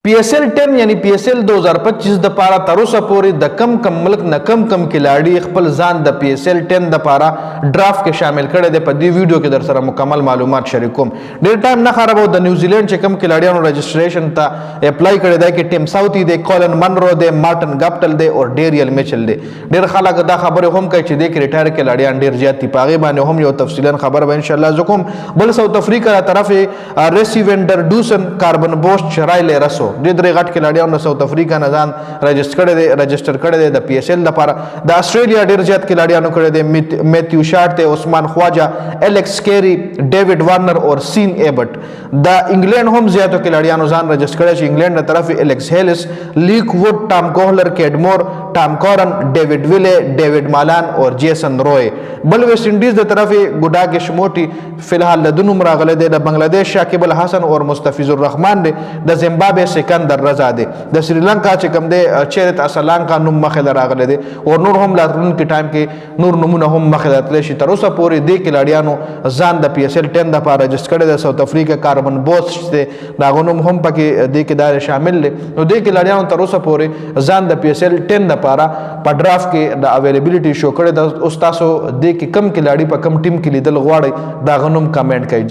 PSL 10 یعنی PSL 2025 د پاره تر اوسه پورې د کم ملک نه کم کلاړي خپل ځان د PSL 10 د پاره ډرافټ کې شامل کړي د په دې ویډیو کې در سره مکمل معلومات شریکوم. ډیر ټایم نه خرابو. د نیوزیلند چې کم کلاړیانو رجسټریشن ته اپلای کړي دی کې ټیم ساوثي دی، کولن منرو دی، مارټن ګپټل دی او ډیریل میچل دی. ډیر خلک دا خبره هم کوي چې د کرټایر کلاړیان ډیر زیات دي. پاغي باندې هم یو تفصیلا خبر به ان شاء الله زکم. بل ساوث افریقا طرفه ریسیونډر ډوسن کاربن بوست شرایل رسو د درې غټ کلاړیانو ساوث افریقا نه ځان رجسټر کړی دی د PSL لپاره. د استرالیا ډیر زیات کلاړیانو کړی دی، میتیو شارټ ته، عثمان خواجه، الیکس کیری، ډیوډ وارنر او سین ایبټ. د انګلند هم زیاتو کلاړیانو ځان رجسټر کړی چې انګلند نه طرف الیکس هیلس، لیک ووډ، ټام کوهلر، کیډمور، ټام کورن، ډیوډ ویله، ډیوډ مالان او جیسن روی. بل ویسټ انډیز د طرف ګوډاګ شموټي فلحال د دونو راغله دی. د بنگلاديش شاکب الحسن او مستفیض الرحمن دی. د زیمبابوے سکندر رضا دی. د سریلانکا چې کوم دی چیرت اسلانکا نوم مخه راغله دی او نور هم لاترون کې ټایم کې نور نمونه هم مخه راتلی شي. تر اوسه پورې د کلاړیانو ځان د PSL 10 د لپاره رجسټر کړي. د ساوث افریقا کاربن بوست دی دا غنوم هم پکې د کې دار شامل دي. نو د کلاړیانو تر اوسه پورې ځان د PSL 10 د لپاره په ډرافټ کې د اویلیبিলিټي شو کړي. د استادو د کې کم کلاړي په کم ټیم کې لیدل غواړي دا غنوم کمنټ کوي.